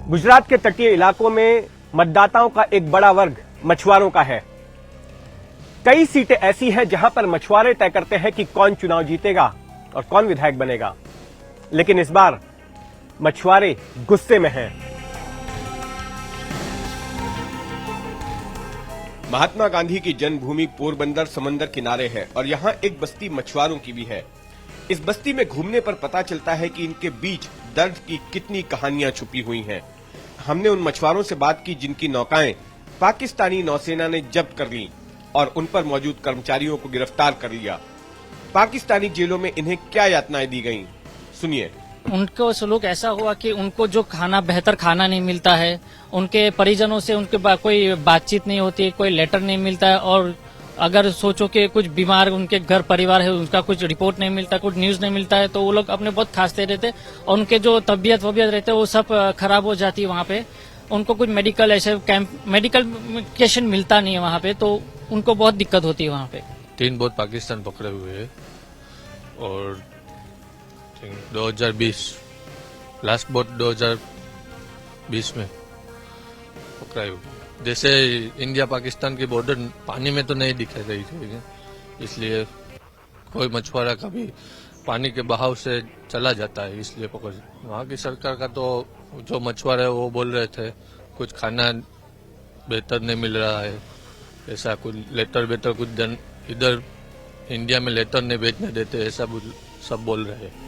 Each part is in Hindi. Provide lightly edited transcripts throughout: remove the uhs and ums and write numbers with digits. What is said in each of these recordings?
गुजरात के तटीय इलाकों में मतदाताओं का एक बड़ा वर्ग मछुआरों का है। कई सीटें ऐसी हैं जहां पर मछुआरे तय करते हैं कि कौन चुनाव जीतेगा और कौन विधायक बनेगा। लेकिन इस बार मछुआरे गुस्से में हैं। महात्मा गांधी की जन्मभूमि पोरबंदर समंदर किनारे है और यहाँ एक बस्ती मछुआरों की भी है। इस बस्ती में घूमने पर पता चलता है कि इनके बीच दर्द की कितनी कहानियां छुपी हुई हैं। हमने उन मछुआरों से बात की जिनकी नौकाएं पाकिस्तानी नौसेना ने जब्त कर ली और उन पर मौजूद कर्मचारियों को गिरफ्तार कर लिया। पाकिस्तानी जेलों में इन्हें क्या यातनाएं दी गईं, सुनिए। उनको सलूक ऐसा हुआ कि उनको जो खाना बेहतर खाना नहीं मिलता है, उनके परिजनों से उनके कोई बातचीत नहीं होती, कोई लेटर नहीं मिलता है, और अगर सोचो कि कुछ बीमार उनके घर परिवार है उनका कुछ रिपोर्ट नहीं मिलता, कुछ न्यूज नहीं मिलता है, तो वो लोग अपने बहुत खांसते रहते और उनके जो तबीयत वबियत रहते वो सब खराब हो जाती है। वहाँ पे उनको कुछ मेडिकल ऐसे मेडिकल मिलता नहीं है वहाँ पे, तो उनको बहुत दिक्कत होती है वहाँ पे। 3 बोट पाकिस्तान पकड़े हुए है और 2020 लास्ट बोट 2020 में पकड़ाई हुई। जैसे इंडिया पाकिस्तान की बॉर्डर पानी में तो नहीं दिखाई रही थी, इसलिए कोई मछुआरा कभी पानी के बहाव से चला जाता है, इसलिए पकड़। वहाँ की सरकार का तो जो मछुआरे है वो बोल रहे थे कुछ खाना बेहतर नहीं मिल रहा है, ऐसा कुछ लेटर बेटर कुछ इधर इंडिया में लेटर नहीं भेजने देते, ऐसा सब बोल रहे हैं।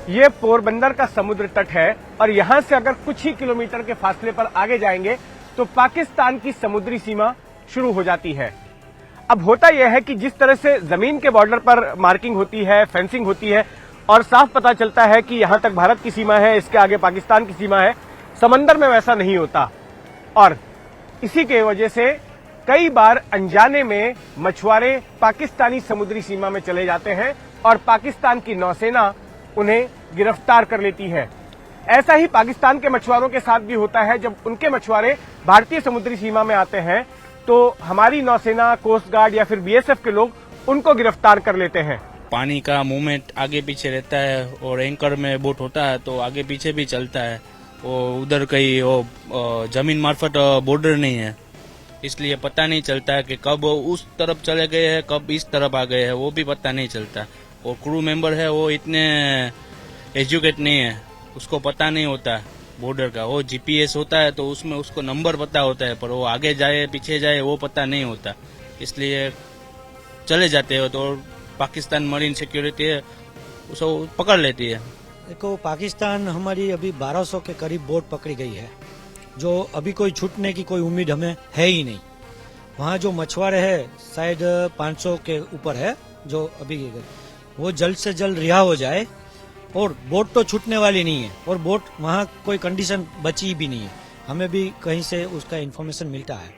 ये पोरबंदर का समुद्र तट है और यहां से अगर कुछ ही किलोमीटर के फासले पर आगे जाएंगे तो पाकिस्तान की समुद्री सीमा शुरू हो जाती है। अब होता यह है कि जिस तरह से जमीन के बॉर्डर पर मार्किंग होती है, फेंसिंग होती है और साफ पता चलता है कि यहां तक भारत की सीमा है, इसके आगे पाकिस्तान की सीमा है, समंदर में वैसा नहीं होता। और इसी के वजह से कई बार अनजाने में मछुआरे पाकिस्तानी समुद्री सीमा में चले जाते हैं और पाकिस्तान की नौसेना उन्हें गिरफ्तार कर लेती है। ऐसा ही पाकिस्तान के मछुआरों के साथ भी होता है। जब उनके मछुआरे भारतीय समुद्री सीमा में आते हैं तो हमारी नौसेना, कोस्ट गार्ड या फिर बीएसएफ के लोग उनको गिरफ्तार कर लेते हैं। पानी का मूवमेंट आगे पीछे रहता है और एंकर में बोट होता है तो आगे पीछे भी चलता है। वो उधर कहीं वो जमीन मार्फत बॉर्डर नहीं है, इसलिए पता नहीं चलता है कि कब उस तरफ चले गए हैं, कब इस तरफ आ गए हैं, वो भी पता नहीं चलता। और क्रू मेंबर है वो इतने एजुकेट नहीं है, उसको पता नहीं होता बॉर्डर का। वो जीपीएस होता है तो उसमें उसको नंबर पता होता है, पर वो आगे जाए पीछे जाए वो पता नहीं होता, इसलिए चले जाते हो तो पाकिस्तान मरीन सिक्योरिटी है उसको पकड़ लेती है। देखो, पाकिस्तान हमारी अभी 1200 के करीब बोट पकड़ी गई है, जो अभी कोई छूटने की कोई उम्मीद हमें है ही नहीं। वहाँ जो मछुआरे है शायद 500 के ऊपर है जो अभी गए, वो जल्द से जल्द रिहा हो जाए। और बोट तो छूटने वाली नहीं है और बोट वहाँ कोई कंडीशन बची भी नहीं है, हमें भी कहीं से उसका इन्फॉर्मेशन मिलता है।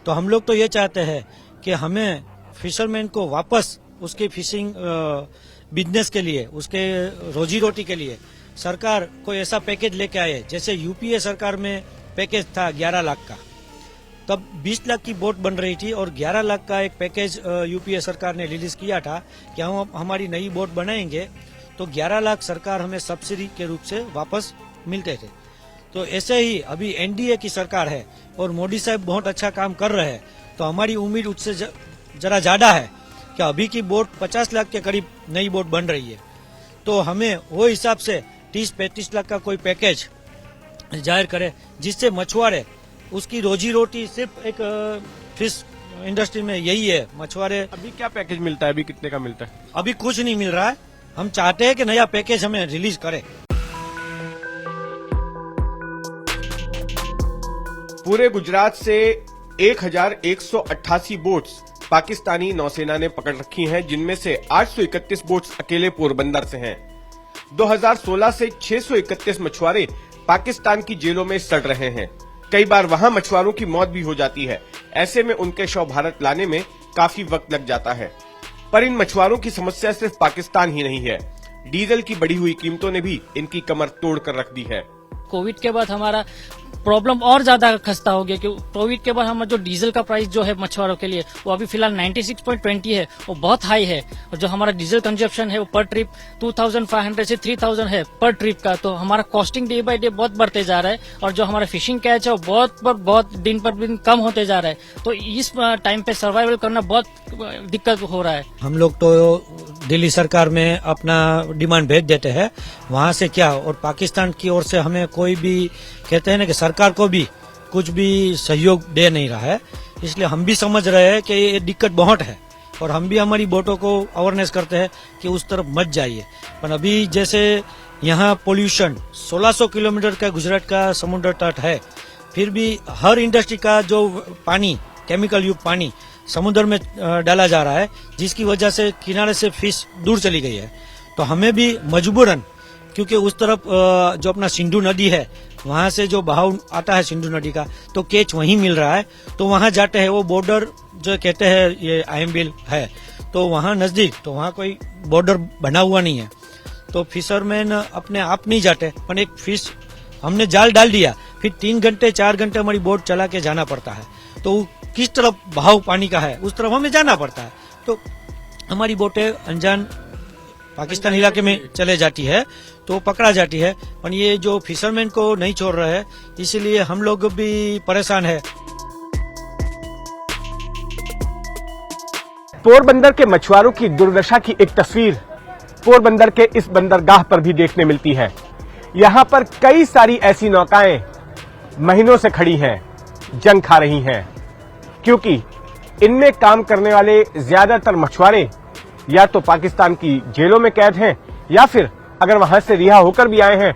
तो हम लोग तो ये चाहते हैं कि हमें फिशरमैन को वापस उसके फिशिंग बिजनेस के लिए, उसके रोजी रोटी के लिए सरकार कोई ऐसा पैकेज लेके आए। जैसे यूपीए सरकार में पैकेज था 11 लाख का, तब 20 लाख की बोट बन रही थी और 11 लाख का एक पैकेज यूपीए सरकार ने रिलीज किया था कि हम हमारी नई बोट बनाएंगे तो 11 लाख सरकार हमें सब्सिडी के रूप से वापस मिलते थे। तो ऐसे ही अभी एनडीए की सरकार है और मोदी साहब बहुत अच्छा काम कर रहे हैं, तो हमारी उम्मीद उससे जरा ज्यादा है कि अभी की बोट 50 लाख के करीब नई बोट बन रही है, तो हमें वो हिसाब से 30-35 लाख का कोई पैकेज जाहिर करे जिससे मछुआरे उसकी रोजी रोटी सिर्फ एक फिश इंडस्ट्री में यही है। मछुआरे अभी क्या पैकेज मिलता है, अभी कितने का मिलता है? अभी कुछ नहीं मिल रहा है, हम चाहते हैं कि नया पैकेज हमें रिलीज करे। पूरे गुजरात से 1188 बोट्स पाकिस्तानी नौसेना ने पकड़ रखी हैं, जिनमें से 831 बोट्स अकेले पोरबंदर से हैं। 2016 से 631 मछुआरे पाकिस्तान की जेलों में सड़ रहे हैं। कई बार वहां मछुआरों की मौत भी हो जाती है। ऐसे में उनके शव भारत लाने में काफी वक्त लग जाता है। पर इन मछुआरों की समस्या सिर्फ पाकिस्तान ही नहीं है, डीजल की बढ़ी हुई कीमतों ने भी इनकी कमर तोड़ कर रख दी है। कोविड के बाद हमारा प्रॉब्लम और ज्यादा खस्ता हो गया कि कोविड के बाद हम जो डीजल का प्राइस जो है मछुआरों के लिए वो अभी फिलहाल 96.20 है, वो बहुत हाई है। और जो हमारा डीजल कंजप्शन है वो पर ट्रिप 2500 से 3000 है पर ट्रिप का। तो हमारा कॉस्टिंग डे बाय डे बहुत बढ़ते जा रहा है और जो हमारा फिशिंग कैच है वो बहुत दिन पर दिन कम होते जा रहा है। तो इस टाइम पे सर्वाइवल करना बहुत दिक्कत हो रहा है। हम लोग तो दिल्ली सरकार में अपना डिमांड भेज देते हैं, वहाँ से क्या, और पाकिस्तान की ओर से हमें कोई भी कहते हैं ना कि सरकार को भी कुछ भी सहयोग दे नहीं रहा है। इसलिए हम भी समझ रहे हैं कि ये दिक्कत बहुत है और हम भी हमारी बोटों को अवेयरनेस करते हैं कि उस तरफ मत जाइए। पर अभी जैसे यहाँ पोल्यूशन 1600 किलोमीटर का गुजरात का समुद्र तट है, फिर भी हर इंडस्ट्री का जो पानी, केमिकल युक्त पानी समुद्र में डाला जा रहा है, जिसकी वजह से किनारे से फिश दूर चली गई है। तो हमें भी मजबूरन, क्योंकि उस तरफ जो अपना सिंधु नदी है वहां से जो बहाव आता है सिंधु नदी का, तो कैच वहीं मिल रहा है, तो वहां जाते हैं। वो बॉर्डर जो कहते हैं ये आयमबिल है, तो वहां नजदीक, तो वहां कोई बॉर्डर बना हुआ नहीं है, तो फिशरमैन अपने आप नहीं जाते। पर एक फिश हमने जाल डाल दिया, फिर 3 घंटे 4 घंटे हमारी बोट चला के जाना पड़ता है। तो किस तरफ बहाव पानी का है उस तरफ हमें जाना पड़ता है, तो हमारी बोटें अनजान पाकिस्तान इलाके में चले जाती है तो पकड़ा जाती है। पर ये जो फिशरमैन को नहीं छोड़ रहे हैं, इसीलिए हम लोग भी परेशान है। पोरबंदर के मछुआरों की दुर्दशा की एक तस्वीर पोरबंदर के इस बंदरगाह पर भी देखने मिलती है। यहां पर कई सारी ऐसी नौकाएं महीनों से खड़ी हैं, जंग खा रही हैं, क्योंकि इनमें काम करने वाले ज्यादातर मछुआरे या तो पाकिस्तान की जेलों में कैद हैं या फिर अगर वहां से रिहा होकर भी आए हैं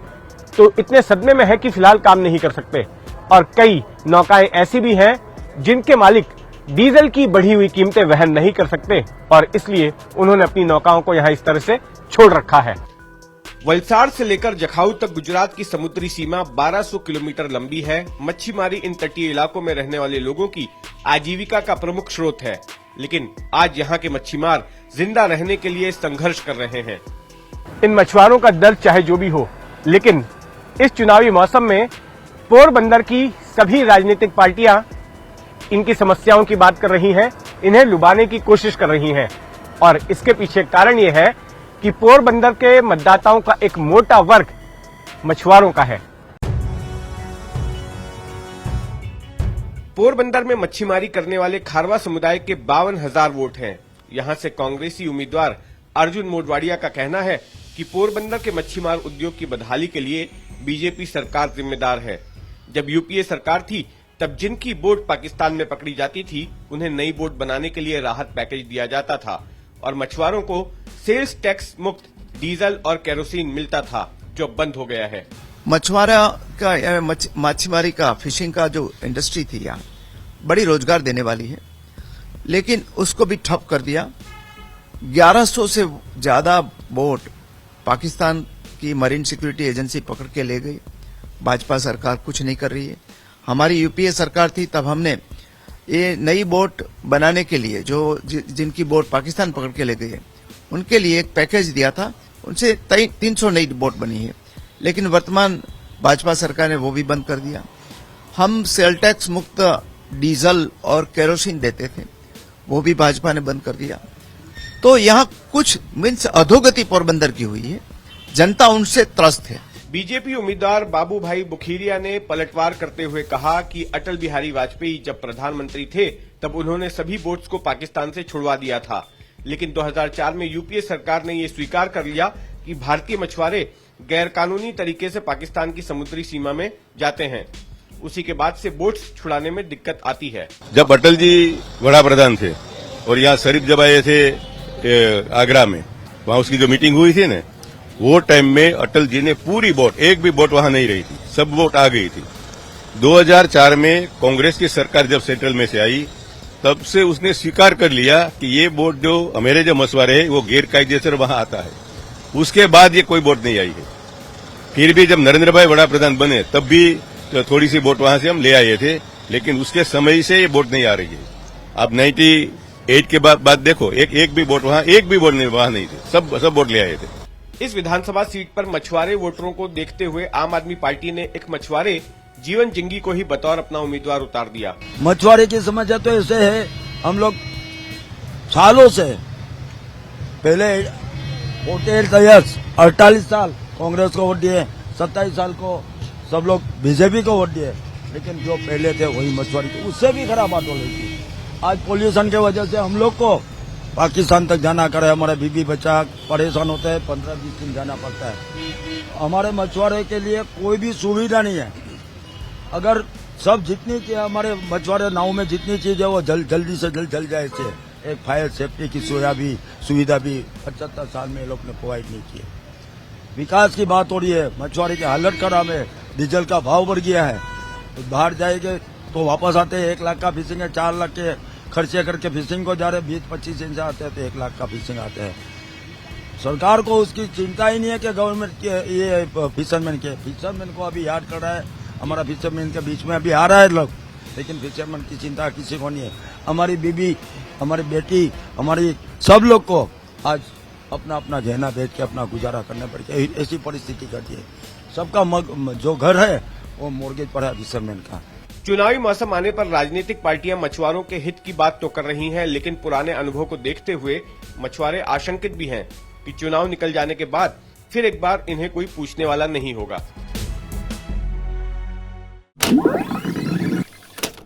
तो इतने सदमे में है कि फिलहाल काम नहीं कर सकते। और कई नौकाएं ऐसी भी हैं जिनके मालिक डीजल की बढ़ी हुई कीमतें वहन नहीं कर सकते और इसलिए उन्होंने अपनी नौकाओं को यहां इस तरह से छोड़ रखा है। वलसाड़ से लेकर जखाऊ तक गुजरात की समुद्री सीमा 1200 किलोमीटर लंबी है। मच्छीमारी इन तटीय इलाकों में रहने वाले लोगों की आजीविका का प्रमुख स्रोत है, लेकिन आज यहाँ के मच्छीमार जिंदा रहने के लिए संघर्ष कर रहे हैं। इन मछुआरों का दर्द चाहे जो भी हो, लेकिन इस चुनावी मौसम में पोरबंदर की सभी राजनीतिक पार्टियां इनकी समस्याओं की बात कर रही हैं, इन्हें लुभाने की कोशिश कर रही हैं और इसके पीछे कारण यह है कि पोरबंदर के मतदाताओं का एक मोटा वर्ग मछुआरों का है। पोरबंदर में मच्छीमारी करने वाले खारवा समुदाय के 52,000 वोट हैं। यहां से कांग्रेसी उम्मीदवार अर्जुन मोडवाडिया का कहना है कि पोरबंदर के मच्छीमार उद्योग की बदहाली के लिए बीजेपी सरकार जिम्मेदार है। जब यूपीए सरकार थी तब जिनकी बोट पाकिस्तान में पकड़ी जाती थी उन्हें नई बोट बनाने के लिए राहत पैकेज दिया जाता था और मछुआरों को सेल्स टैक्स मुक्त डीजल और केरोसिन मिलता था, जो बंद हो गया है। मछुआरा का मच्छीमारी का, फिशिंग का जो इंडस्ट्री थी यहाँ बड़ी रोजगार देने वाली है, लेकिन उसको भी ठप कर दिया। 1100 से ज्यादा बोट पाकिस्तान की मरीन सिक्योरिटी एजेंसी पकड़ के ले गई। भाजपा सरकार कुछ नहीं कर रही है। हमारी यूपीए सरकार थी तब हमने ये नई बोट बनाने के लिए जो जिनकी बोट पाकिस्तान पकड़ के ले गई है उनके लिए एक पैकेज दिया था, उनसे 300 नई बोट बनी है, लेकिन वर्तमान भाजपा सरकार ने वो भी बंद कर दिया। हम सेल टैक्स मुक्त डीजल और केरोसिन देते थे, वो भी भाजपा ने बंद कर दिया। तो यहाँ कुछ मीन्स अधोगति पोरबंदर की हुई है, जनता उनसे त्रस्त है। बीजेपी उम्मीदवार बाबू भाई बुखीरिया ने पलटवार करते हुए कहा कि अटल बिहारी वाजपेयी जब प्रधानमंत्री थे तब उन्होंने सभी बोट्स को पाकिस्तान से छुड़वा दिया था, लेकिन 2004 में यूपीए सरकार ने ये स्वीकार कर लिया कि भारतीय मछुआरे गैरकानूनी तरीके से पाकिस्तान की समुद्री सीमा में जाते हैं। उसी के बाद से बोट्स छुड़ाने में दिक्कत आती है। जब अटल जी वड़ा प्रधान थे और यहाँ शरीफ जब आए थे आगरा में, वहाँ उसकी जो मीटिंग हुई थी ना, वो टाइम में अटल जी ने पूरी बोट, एक भी बोट वहां नहीं रही थी, सब बोट आ गई थी। 2004 में कांग्रेस की सरकार जब सेंट्रल में से आई तब से उसने स्वीकार कर लिया कि ये बोट जो हमारे जो मछुआरे है वो गैर कायदेसर वहां आता है। उसके बाद ये कोई बोट नहीं आई है। फिर भी जब नरेंद्र भाई बड़ा प्रधान बने तब भी तो थोड़ी सी बोट वहां से हम ले आए थे, लेकिन उसके समय से ये बोट नहीं आ रही है। अब 98 के बाद देखो एक भी बोट वहां नहीं थे, सब बोट ले आए थे। इस विधानसभा सीट पर मछुआरे वोटरों को देखते हुए आम आदमी पार्टी ने एक मछुआरे जीवन जिंगी को ही बतौर अपना उम्मीदवार उतार दिया। मछुआरे की समस्या तो ऐसे है, हम लोग सालों से पहले 48 साल कांग्रेस को वोट दिए, 27 साल को सब लोग बीजेपी को वोट दिए, लेकिन जो पहले थे वही मछुआरे थे, उससे भी खराब बात हो रही थी। आज पोल्यूशन के वजह से हम लोग को पाकिस्तान तक जाना करे, हमारे बीबी बच्चा परेशान होते हैं, 15-20 दिन जाना पड़ता है। हमारे मछुआरे के लिए कोई भी सुविधा नहीं है। अगर सब जितनी चीज हमारे मछुआरे नाव में जितनी चीज है वो जल्दी से जल जाए थे। एक फायर सेफ्टी की सुविधा भी 75 साल में ये लोग ने प्रोवाइड नहीं की है। विकास की बात हो रही है, मछुआरे की हालत खराब है, डीजल का भाव बढ़ गया है, तो बाहर जाएंगे तो वापस आते हैं 1 लाख का फिशिंग है, 4 लाख के खर्चे करके फिशिंग को जा रहे, 20-25 दिन से आते हैं तो 1 लाख का फिशिंग आते हैं। सरकार को उसकी चिंता ही नहीं है कि गवर्नमेंट के ये फिशरमैन को अभी याद कर रहा है, हमारा फिशरमैन के बीच में अभी आ रहा है लोग, लेकिन फिशरमैन की चिंता किसी को नहीं है। हमारी बीबी, हमारी बेटी, हमारी सब लोग को आज अपना अपना गहना बेच के अपना गुजारा करना पड़ेगा, ऐसी परिस्थिति करती है। सबका जो घर है वो मॉर्गेज पर है फिशरमैन का। चुनावी मौसम आने पर राजनीतिक पार्टियां मछुआरों के हित की बात तो कर रही हैं, लेकिन पुराने अनुभव को देखते हुए मछुआरे आशंकित भी हैं कि चुनाव निकल जाने के बाद फिर एक बार इन्हें कोई पूछने वाला नहीं होगा।